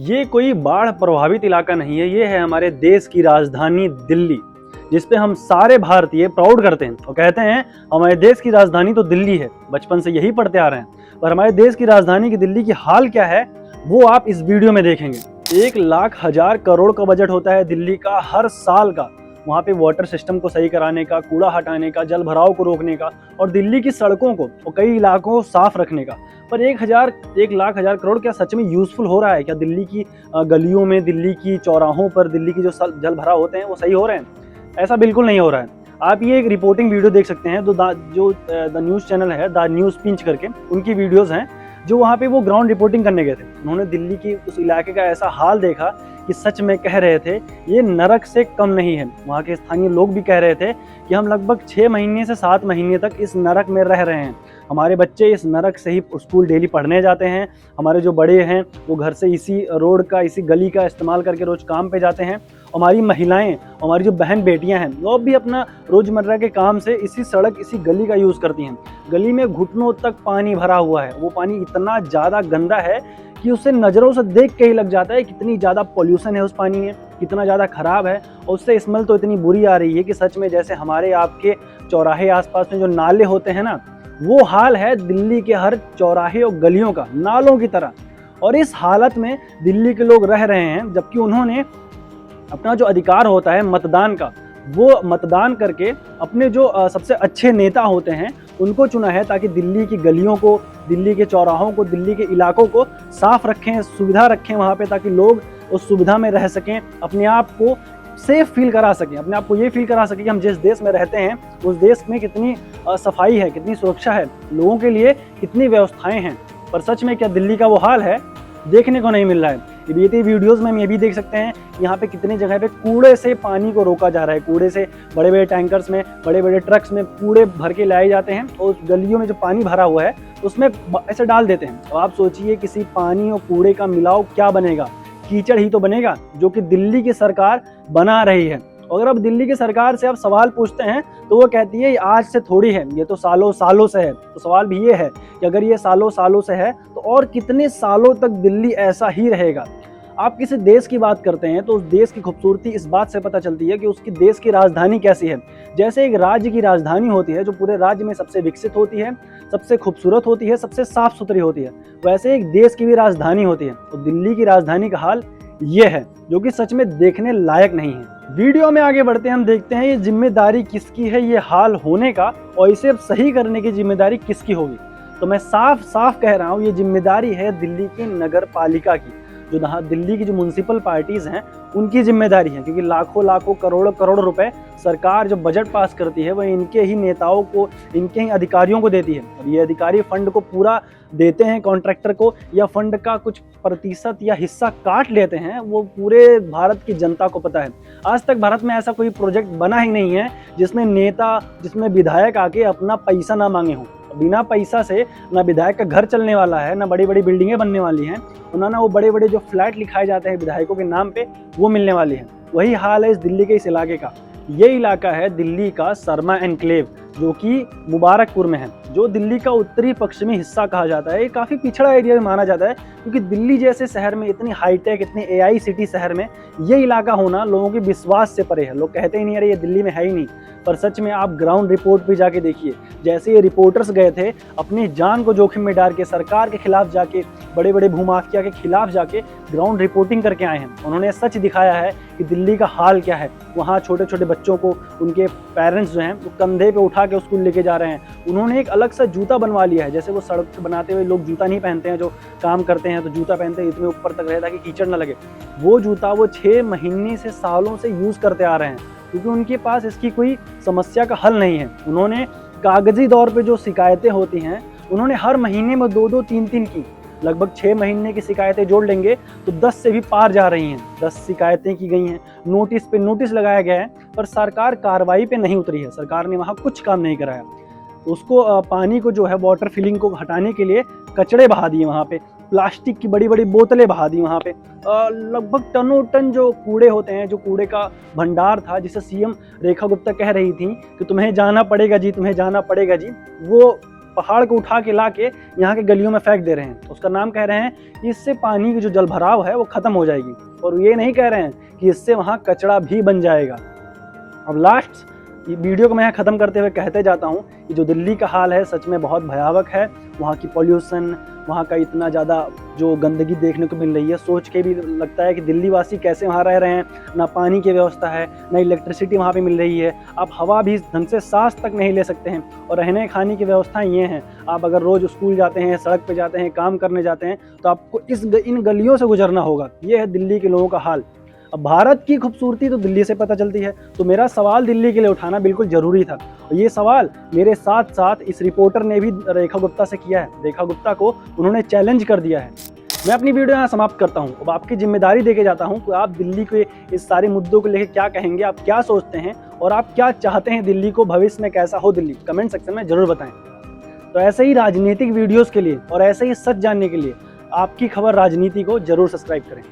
ये कोई बाढ़ प्रभावित इलाका नहीं है, ये है हमारे देश की राजधानी दिल्ली, जिस पे हम सारे भारतीय प्राउड करते हैं और कहते हैं हमारे देश की राजधानी तो दिल्ली है। बचपन से यही पढ़ते आ रहे हैं। पर हमारे देश की राजधानी की दिल्ली की हाल क्या है वो आप इस वीडियो में देखेंगे। 1,00,000 करोड़ का बजट होता है दिल्ली का हर साल का, वहाँ पे वाटर सिस्टम को सही कराने का, कूड़ा हटाने का, जल भराव को रोकने का और दिल्ली की सड़कों को और कई इलाकों को साफ रखने का। पर 1,00,000 करोड़ क्या सच में यूजफुल हो रहा है? क्या दिल्ली की गलियों में, दिल्ली की चौराहों पर, दिल्ली की जो जल भराव होते हैं वो सही हो रहे हैं? ऐसा बिल्कुल नहीं हो रहा है। आप ये एक रिपोर्टिंग वीडियो देख सकते हैं, जो द न्यूज़ चैनल है, द न्यूज़ पिंच करके, उनकी वीडियोज़ हैं, जो वहाँ पे वो ग्राउंड रिपोर्टिंग करने गए थे। उन्होंने दिल्ली की उस इलाके का ऐसा हाल देखा कि सच में कह रहे थे ये नरक से कम नहीं है। वहाँ के स्थानीय लोग भी कह रहे थे कि हम लगभग 6 महीने से 7 महीने तक इस नरक में रह रहे हैं। हमारे बच्चे इस नरक से ही स्कूल डेली पढ़ने जाते हैं। हमारे जो बड़े हैं वो घर से इसी रोड का, इसी गली का इस्तेमाल करके रोज़ काम पे जाते हैं। हमारी महिलाएं, हमारी जो बहन बेटियां हैं, वो भी अपना रोज़मर्रा के काम से इसी सड़क, इसी गली का यूज़ करती हैं। गली में घुटनों तक पानी भरा हुआ है। वो पानी इतना ज़्यादा गंदा है कि उसे नज़रों से देख के ही लग जाता है कितनी ज़्यादा पॉल्यूशन है उस पानी में, कितना ज़्यादा ख़राब है। और उससे स्मेल तो इतनी बुरी आ रही है कि सच में जैसे हमारे आपके चौराहे आसपास में जो नाले होते हैं ना, वो हाल है दिल्ली के हर चौराहे और गलियों का, नालों की तरह। और इस हालत में दिल्ली के लोग रह रहे हैं, जबकि उन्होंने अपना जो अधिकार होता है मतदान का, वो मतदान करके अपने जो सबसे अच्छे नेता होते हैं उनको चुना है, ताकि दिल्ली की गलियों को, दिल्ली के चौराहों को, दिल्ली के इलाकों को साफ रखें, सुविधा रखें वहाँ पे, ताकि लोग उस सुविधा में रह सकें, अपने आप को सेफ फील करा सकें, अपने आप को ये फील करा सकें कि हम जिस देश में रहते हैं उस देश में कितनी सफाई है, कितनी सुरक्षा है, लोगों के लिए कितनी व्यवस्थाएं हैं। पर सच में क्या दिल्ली का वो हाल है? देखने को नहीं मिल रहा है। बीते वीडियोज़ में हम ये भी देख सकते हैं यहाँ पे कितनी जगह पे कूड़े से पानी को रोका जा रहा है। कूड़े से बड़े बड़े टैंकर्स में, बड़े बड़े ट्रक्स में कूड़े भर के लाए जाते हैं और उस गलियों में जो पानी भरा हुआ है उसमें ऐसे डाल देते हैं। अब आप सोचिए किसी पानी और कूड़े का मिलाव क्या बनेगा? कीचड़ ही तो बनेगा, जो कि दिल्ली की सरकार बना रही है। अगर अब दिल्ली की सरकार से आप सवाल पूछते हैं तो वो कहती है आज से थोड़ी है, ये तो सालों सालों से है। तो सवाल भी ये है कि अगर ये सालों सालों से है तो और कितने सालों तक दिल्ली ऐसा ही रहेगा? आप किसी देश की बात करते हैं तो उस देश की खूबसूरती इस बात से पता चलती है कि उसकी देश की राजधानी कैसी है। जैसे एक राज्य की राजधानी होती है जो पूरे राज्य में सबसे विकसित होती है, सबसे खूबसूरत होती है, सबसे साफ सुथरी होती है, वैसे एक देश की भी राजधानी होती है। तो दिल्ली की राजधानी का हाल ये है, जो कि सच में देखने लायक नहीं है। वीडियो में आगे बढ़ते हैं, हम देखते हैं ये जिम्मेदारी किसकी है ये हाल होने का, और इसे अब सही करने की जिम्मेदारी किसकी होगी। तो मैं साफ साफ कह रहा हूँ ये जिम्मेदारी है दिल्ली की नगर पालिका की, जो दिल्ली की जो म्युनिसिपल पार्टीज़ हैं उनकी जिम्मेदारी है। क्योंकि लाखों लाखों करोड़ों करोड़ रुपए सरकार जो बजट पास करती है वह इनके ही नेताओं को, इनके ही अधिकारियों को देती है। अब ये अधिकारी फंड को पूरा देते हैं कॉन्ट्रैक्टर को, या फंड का कुछ प्रतिशत या हिस्सा काट लेते हैं, वो पूरे भारत की जनता को पता है। आज तक भारत में ऐसा कोई प्रोजेक्ट बना ही नहीं है जिसमें नेता, जिसमें विधायक आके अपना पैसा ना मांगे हों। बिना पैसा से ना विधायक का घर चलने वाला है, ना बड़ी बड़ी बिल्डिंगें बनने वाली हैं, ना वो बड़े बड़े जो फ्लैट लिखाए जाते हैं विधायकों के नाम पे वो मिलने वाली हैं। वही हाल है इस दिल्ली के इस इलाके का। ये इलाका है दिल्ली का शर्मा एनक्लेव, जो कि मुबारकपुर में है, जो दिल्ली का उत्तरी पश्चिमी हिस्सा कहा जाता है। ये काफ़ी पिछड़ा एरिया भी माना जाता है, क्योंकि दिल्ली जैसे शहर में, इतनी हाईटेक, इतनी AI सिटी शहर में ये इलाका होना लोगों के विश्वास से परे है। लोग कहते ही नहीं अरे ये दिल्ली में है ही नहीं। पर सच में आप ग्राउंड रिपोर्ट पे जाके देखिए, जैसे ये रिपोर्टर्स गए थे अपनी जान को जोखिम में डाल के सरकार के खिलाफ जाके, बड़े बड़े भूमाफिया के खिलाफ जाके ग्राउंड रिपोर्टिंग करके आए हैं। उन्होंने सच दिखाया है कि दिल्ली का हाल क्या है। वहाँ छोटे छोटे बच्चों को उनके पेरेंट्स जो हैं वो कंधे पे उठा के स्कूल लेके जा रहे हैं। उन्होंने एक अलग सा जूता बनवा लिया है, जैसे वो सड़क पे बनाते हुए लोग जूता नहीं पहनते हैं, जो काम करते हैं तो जूता पहनते हैं, इतने ऊपर तक रहे ताकि कीचड़ ना लगे। वो जूता वो 6 महीने से, सालों से यूज़ करते आ रहे हैं, क्योंकि उनके पास इसकी कोई समस्या का हल नहीं है। उन्होंने कागजी तौर पे जो शिकायतें होती हैं उन्होंने हर महीने में 2-2, 3-3 की, लगभग 6 महीने की शिकायतें जोड़ लेंगे तो 10 से भी पार जा रही हैं। 10 शिकायतें की गई हैं, नोटिस पे नोटिस लगाया गया है, पर सरकार कार्रवाई पे नहीं उतरी है। सरकार ने वहाँ कुछ काम नहीं कराया। उसको पानी को जो है वाटर फिलिंग को हटाने के लिए कचड़े बहा दिए वहाँ पे, प्लास्टिक की बड़ी बड़ी बोतलें बहा दी वहाँ पे। लगभग टनों टन जो कूड़े होते हैं, जो कूड़े का भंडार था, जिसे CM रेखा गुप्ता कह रही थी कि तुम्हें जाना पड़ेगा जी, तुम्हें जाना पड़ेगा जी, वो पहाड़ को उठा के ला के यहाँ के गलियों में फेंक दे रहे हैं। उसका नाम कह रहे हैं कि इससे पानी की जो जल भराव है वो खत्म हो जाएगी, और ये नहीं कह रहे हैं कि इससे वहाँ कचरा भी बन जाएगा। अब लास्ट वीडियो को मैं यहाँ ख़त्म करते हुए कहते जाता हूँ कि जो दिल्ली का हाल है सच में बहुत भयावक है। वहाँ की पॉल्यूशन, वहाँ का इतना ज़्यादा जो गंदगी देखने को मिल रही है, सोच के भी लगता है कि दिल्ली वासी कैसे वहाँ रह रहे हैं। ना पानी की व्यवस्था है, ना इलेक्ट्रिसिटी वहाँ पे मिल रही है, आप हवा भी ढंग से सांस तक नहीं ले सकते हैं। और रहने खाने की व्यवस्थाएं ये हैं, आप अगर रोज़ स्कूल जाते हैं, सड़क पे जाते हैं, काम करने जाते हैं, तो आपको इन गलियों से गुजरना होगा। ये है दिल्ली के लोगों का हाल। अब भारत की खूबसूरती तो दिल्ली से पता चलती है, तो मेरा सवाल दिल्ली के लिए उठाना बिल्कुल ज़रूरी था। और ये सवाल मेरे साथ साथ इस रिपोर्टर ने भी रेखा गुप्ता से किया है। रेखा गुप्ता को उन्होंने चैलेंज कर दिया है। मैं अपनी वीडियो यहाँ समाप्त करता हूँ। अब आपकी जिम्मेदारी देके जाता हूँ कि आप दिल्ली के इस सारे मुद्दों को लेकर क्या कहेंगे, आप क्या सोचते हैं और आप क्या चाहते हैं दिल्ली को भविष्य में कैसा हो दिल्ली, कमेंट सेक्शन में ज़रूर बताएं। तो ऐसे ही राजनीतिक वीडियोज़ के लिए और ऐसे ही सच जानने के लिए आपकी खबर राजनीति को जरूर सब्सक्राइब करें।